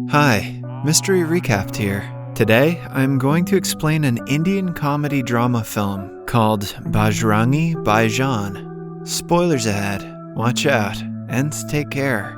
Hi, Mystery Recapped here. Today, I'm going to explain an Indian comedy drama film called Bajrangi Bhaijaan. Spoilers ahead, watch out, and take care.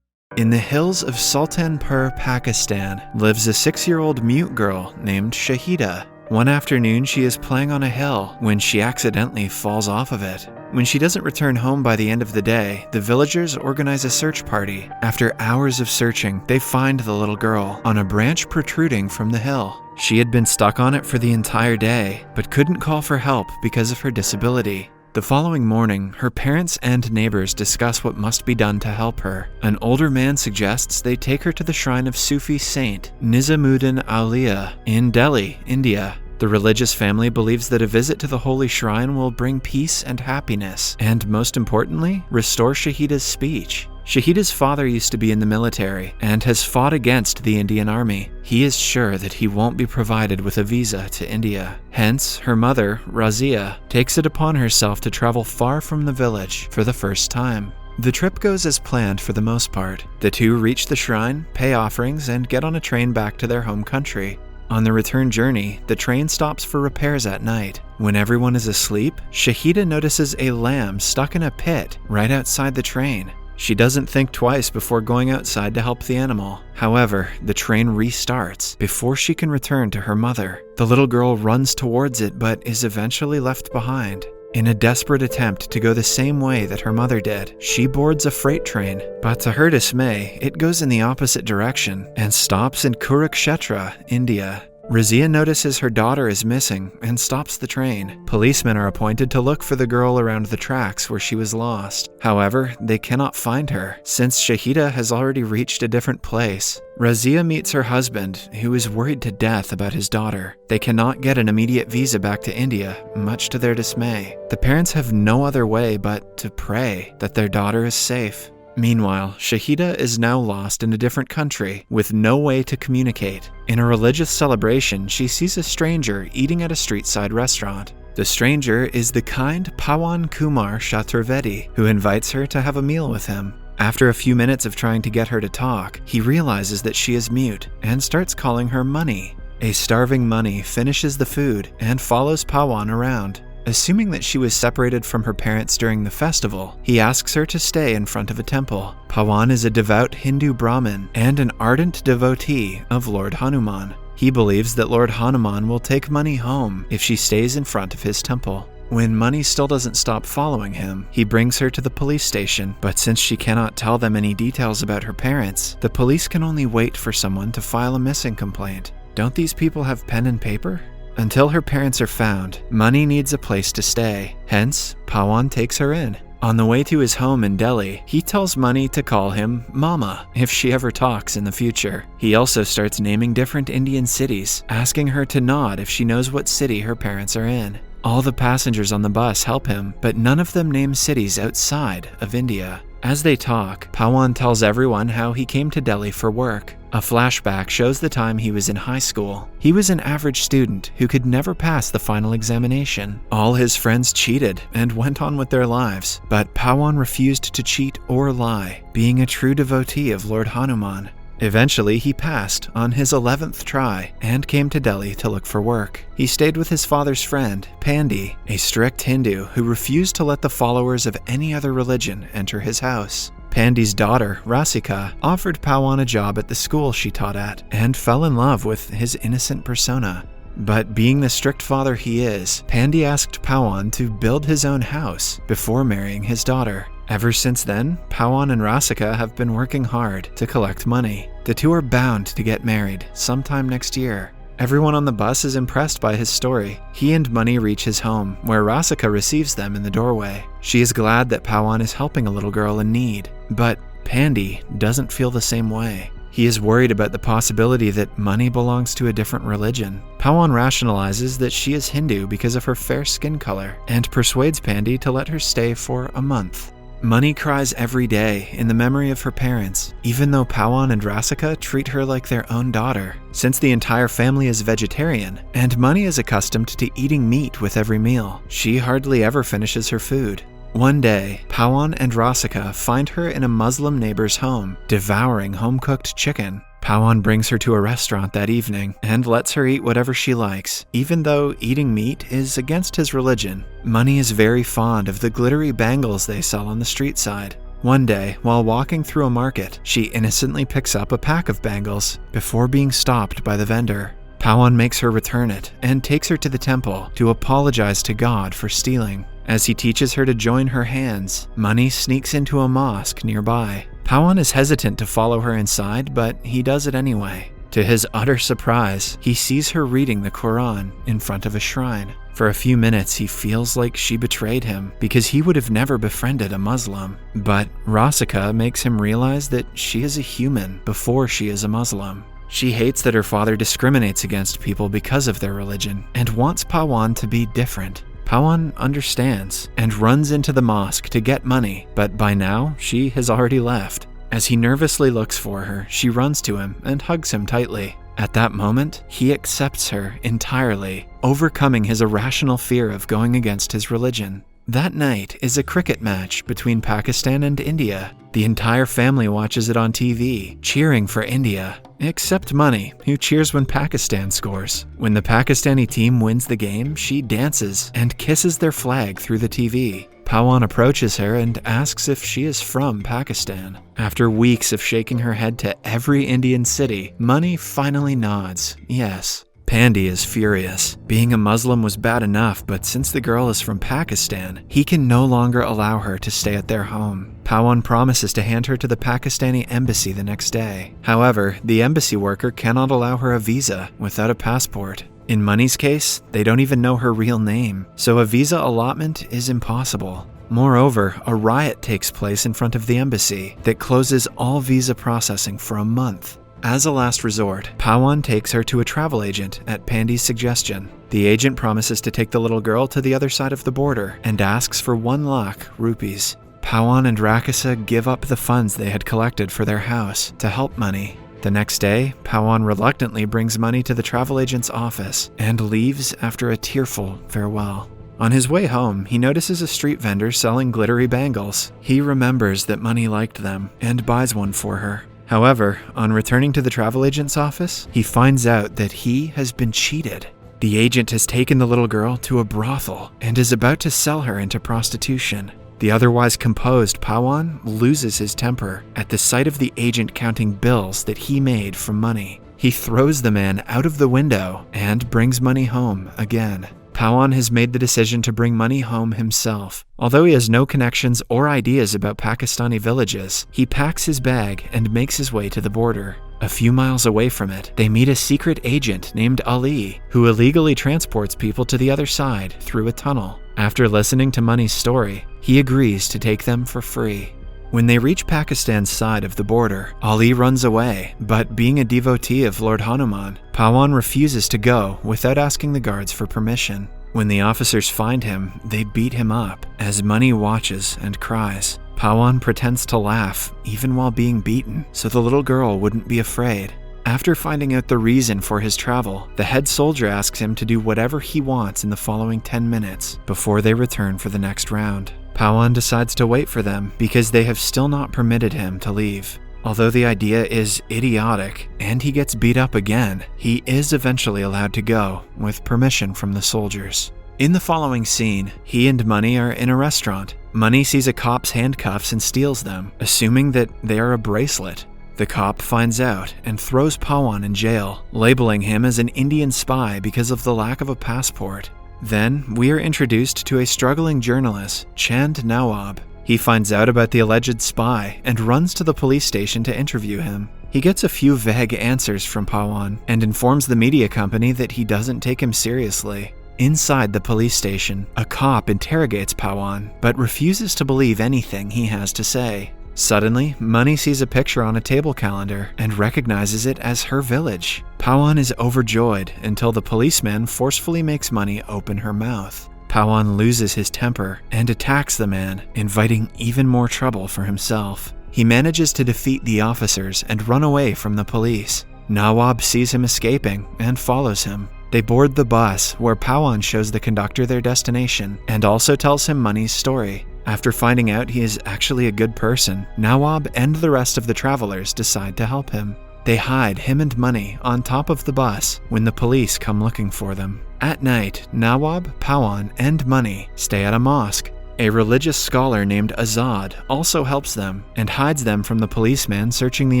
In the hills of Sultanpur, Pakistan, lives a 6-year-old mute girl named Shahida. One afternoon, she is playing on a hill when she accidentally falls off of it. When she doesn't return home by the end of the day, the villagers organize a search party. After hours of searching, they find the little girl on a branch protruding from the hill. She had been stuck on it for the entire day, but couldn't call for help because of her disability. The following morning, her parents and neighbors discuss what must be done to help her. An older man suggests they take her to the shrine of Sufi saint Nizamuddin Auliya in Delhi, India. The religious family believes that a visit to the holy shrine will bring peace and happiness, and most importantly, restore Shahida's speech. Shahida's father used to be in the military and has fought against the Indian army. He is sure that he won't be provided with a visa to India. Hence, her mother, Razia, takes it upon herself to travel far from the village for the first time. The trip goes as planned for the most part. The two reach the shrine, pay offerings, and get on a train back to their home country. On the return journey, the train stops for repairs at night. When everyone is asleep, Shahida notices a lamb stuck in a pit right outside the train. She doesn't think twice before going outside to help the animal. However, the train restarts before she can return to her mother. The little girl runs towards it but is eventually left behind. In a desperate attempt to go the same way that her mother did, she boards a freight train, but to her dismay, it goes in the opposite direction and stops in Kurukshetra, India. Razia notices her daughter is missing and stops the train. Policemen are appointed to look for the girl around the tracks where she was lost. However, they cannot find her, since Shahida has already reached a different place. Razia meets her husband, who is worried to death about his daughter. They cannot get an immediate visa back to India, much to their dismay. The parents have no other way but to pray that their daughter is safe. Meanwhile, Shahida is now lost in a different country with no way to communicate. In a religious celebration, she sees a stranger eating at a street-side restaurant. The stranger is the kind Pawan Kumar Chaturvedi, who invites her to have a meal with him. After a few minutes of trying to get her to talk, he realizes that she is mute and starts calling her Money. A starving Money finishes the food and follows Pawan around. Assuming that she was separated from her parents during the festival, he asks her to stay in front of a temple. Pawan is a devout Hindu Brahmin and an ardent devotee of Lord Hanuman. He believes that Lord Hanuman will take Money home if she stays in front of his temple. When Money still doesn't stop following him, he brings her to the police station, but since she cannot tell them any details about her parents, the police can only wait for someone to file a missing complaint. Don't these people have pen and paper? Until her parents are found, Money needs a place to stay. Hence, Pawan takes her in. On the way to his home in Delhi, he tells Money to call him Mama if she ever talks in the future. He also starts naming different Indian cities, asking her to nod if she knows what city her parents are in. All the passengers on the bus help him, but none of them name cities outside of India. As they talk, Pawan tells everyone how he came to Delhi for work. A flashback shows the time he was in high school. He was an average student who could never pass the final examination. All his friends cheated and went on with their lives, but Pawan refused to cheat or lie, being a true devotee of Lord Hanuman. Eventually, he passed on his 11th try and came to Delhi to look for work. He stayed with his father's friend, Pandi, a strict Hindu who refused to let the followers of any other religion enter his house. Pandi's daughter, Rasika, offered Pawan a job at the school she taught at and fell in love with his innocent persona. But being the strict father he is, Pandi asked Pawan to build his own house before marrying his daughter. Ever since then, Pawan and Rasika have been working hard to collect money. The two are bound to get married sometime next year. Everyone on the bus is impressed by his story. He and Money reach his home, where Rasika receives them in the doorway. She is glad that Pawan is helping a little girl in need, but Pandi doesn't feel the same way. He is worried about the possibility that Money belongs to a different religion. Pawan rationalizes that she is Hindu because of her fair skin color and persuades Pandi to let her stay for a month. Money cries every day in the memory of her parents, even though Pawan and Rasika treat her like their own daughter. Since the entire family is vegetarian, and Money is accustomed to eating meat with every meal, she hardly ever finishes her food. One day, Pawan and Rasika find her in a Muslim neighbor's home, devouring home-cooked chicken. Pawan brings her to a restaurant that evening and lets her eat whatever she likes, even though eating meat is against his religion. Mani is very fond of the glittery bangles they sell on the street side. One day, while walking through a market, she innocently picks up a pack of bangles before being stopped by the vendor. Pawan makes her return it and takes her to the temple to apologize to God for stealing. As he teaches her to join her hands, Mani sneaks into a mosque nearby. Pawan is hesitant to follow her inside, but he does it anyway. To his utter surprise, he sees her reading the Quran in front of a shrine. For a few minutes, he feels like she betrayed him because he would have never befriended a Muslim. But Rasika makes him realize that she is a human before she is a Muslim. She hates that her father discriminates against people because of their religion and wants Pawan to be different. Pawan understands and runs into the mosque to get money, but by now, she has already left. As he nervously looks for her, she runs to him and hugs him tightly. At that moment, he accepts her entirely, overcoming his irrational fear of going against his religion. That night is a cricket match between Pakistan and India. The entire family watches it on TV, cheering for India, except Mani, who cheers when Pakistan scores. When the Pakistani team wins the game, she dances and kisses their flag through the TV. Pawan approaches her and asks if she is from Pakistan. After weeks of shaking her head to every Indian city, Mani finally nods, yes. Pandy is furious. Being a Muslim was bad enough, but since the girl is from Pakistan, he can no longer allow her to stay at their home. Pawan promises to hand her to the Pakistani embassy the next day. However, the embassy worker cannot allow her a visa without a passport. In Mani's case, they don't even know her real name, so a visa allotment is impossible. Moreover, a riot takes place in front of the embassy that closes all visa processing for a month. As a last resort, Pawan takes her to a travel agent at Pandy's suggestion. The agent promises to take the little girl to the other side of the border and asks for 1 lakh rupees. Pawan and Rakasa give up the funds they had collected for their house to help Mani. The next day, Pawan reluctantly brings Mani to the travel agent's office and leaves after a tearful farewell. On his way home, he notices a street vendor selling glittery bangles. He remembers that Mani liked them and buys one for her. However, on returning to the travel agent's office, he finds out that he has been cheated. The agent has taken the little girl to a brothel and is about to sell her into prostitution. The otherwise composed Pawan loses his temper at the sight of the agent counting bills that he made from Mani. He throws the man out of the window and brings Mani home again. Pawan has made the decision to bring Mani home himself. Although he has no connections or ideas about Pakistani villages, he packs his bag and makes his way to the border. A few miles away from it, they meet a secret agent named Ali, who illegally transports people to the other side through a tunnel. After listening to Mani's story, he agrees to take them for free. When they reach Pakistan's side of the border, Ali runs away, but being a devotee of Lord Hanuman, Pawan refuses to go without asking the guards for permission. When the officers find him, they beat him up, as Mani watches and cries. Pawan pretends to laugh, even while being beaten, so the little girl wouldn't be afraid. After finding out the reason for his travel, the head soldier asks him to do whatever he wants in the following 10 minutes before they return for the next round. Pawan decides to wait for them because they have still not permitted him to leave. Although the idea is idiotic and he gets beat up again, he is eventually allowed to go with permission from the soldiers. In the following scene, he and Mani are in a restaurant. Mani sees a cop's handcuffs and steals them, assuming that they are a bracelet. The cop finds out and throws Pawan in jail, labeling him as an Indian spy because of the lack of a passport. Then, we are introduced to a struggling journalist, Chand Nawab. He finds out about the alleged spy and runs to the police station to interview him. He gets a few vague answers from Pawan and informs the media company that he doesn't take him seriously. Inside the police station, a cop interrogates Pawan, but refuses to believe anything he has to say. Suddenly, Mani sees a picture on a table calendar and recognizes it as her village. Pawan is overjoyed until the policeman forcefully makes Mani open her mouth. Pawan loses his temper and attacks the man, inviting even more trouble for himself. He manages to defeat the officers and run away from the police. Nawab sees him escaping and follows him. They board the bus, where Pawan shows the conductor their destination and also tells him Mani's story. After finding out he is actually a good person, Nawab and the rest of the travelers decide to help him. They hide him and money on top of the bus when the police come looking for them. At night, Nawab, Pawan, and Money stay at a mosque. A religious scholar named Azad also helps them and hides them from the policeman searching the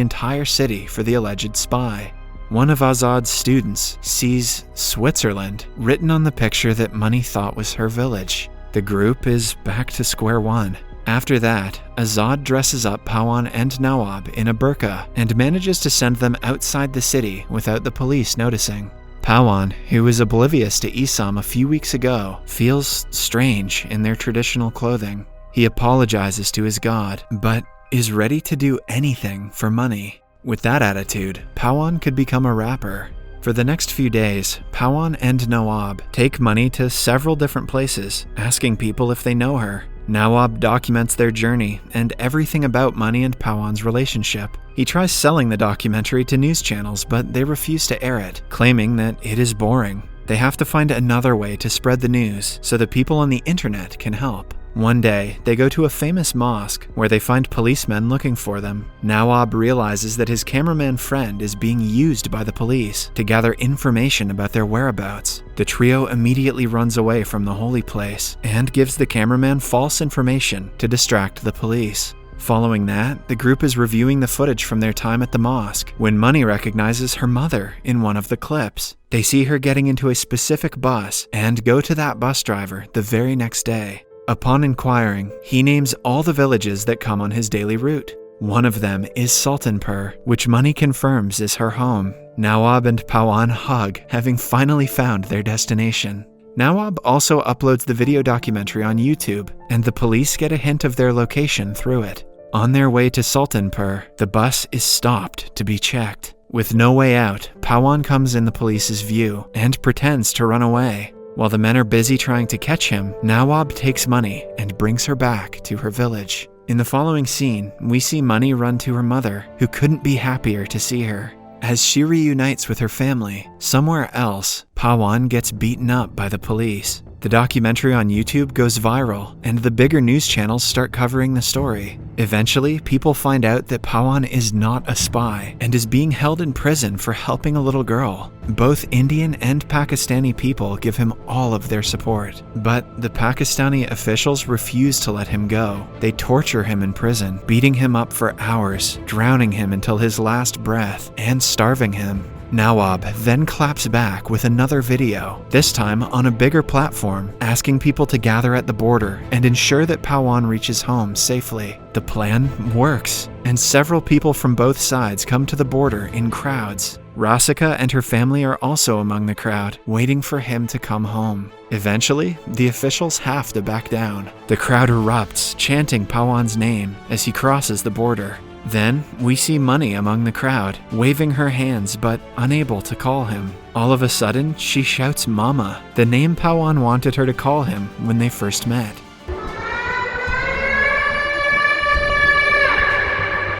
entire city for the alleged spy. One of Azad's students sees Switzerland written on the picture that Money thought was her village. The group is back to square one. After that, Azad dresses up Pawan and Nawab in a burqa and manages to send them outside the city without the police noticing. Pawan, who was oblivious to Isam a few weeks ago, feels strange in their traditional clothing. He apologizes to his god, but is ready to do anything for money. With that attitude, Pawan could become a rapper. For the next few days, Pawan and Nawab take Money to several different places, asking people if they know her. Nawab documents their journey and everything about Money and Pawan's relationship. He tries selling the documentary to news channels, but they refuse to air it, claiming that it is boring. They have to find another way to spread the news so that people on the internet can help. One day, they go to a famous mosque where they find policemen looking for them. Nawab realizes that his cameraman friend is being used by the police to gather information about their whereabouts. The trio immediately runs away from the holy place and gives the cameraman false information to distract the police. Following that, the group is reviewing the footage from their time at the mosque when Money recognizes her mother in one of the clips. They see her getting into a specific bus and go to that bus driver the very next day. Upon inquiring, he names all the villages that come on his daily route. One of them is Sultanpur, which Money confirms is her home. Nawab and Pawan hug, having finally found their destination. Nawab also uploads the video documentary on YouTube, and the police get a hint of their location through it. On their way to Sultanpur, the bus is stopped to be checked. With no way out, Pawan comes in the police's view and pretends to run away. While the men are busy trying to catch him, Nawab takes Money and brings her back to her village. In the following scene, we see Money run to her mother, who couldn't be happier to see her. As she reunites with her family, somewhere else, Pawan gets beaten up by the police. The documentary on YouTube goes viral, and the bigger news channels start covering the story. Eventually, people find out that Pawan is not a spy and is being held in prison for helping a little girl. Both Indian and Pakistani people give him all of their support, but the Pakistani officials refuse to let him go. They torture him in prison, beating him up for hours, drowning him until his last breath, and starving him. Nawab then claps back with another video, this time on a bigger platform, asking people to gather at the border and ensure that Pawan reaches home safely. The plan works, and several people from both sides come to the border in crowds. Rasika and her family are also among the crowd, waiting for him to come home. Eventually, the officials have to back down. The crowd erupts, chanting Pawan's name as he crosses the border. Then, we see Money among the crowd, waving her hands but unable to call him. All of a sudden, she shouts Mama, the name Pawan wanted her to call him when they first met.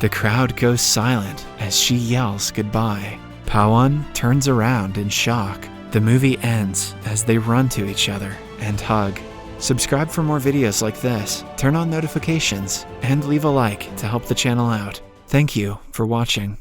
The crowd goes silent as she yells goodbye. Pawan turns around in shock. The movie ends as they run to each other and hug. Subscribe for more videos like this, turn on notifications, and leave a like to help the channel out. Thank you for watching.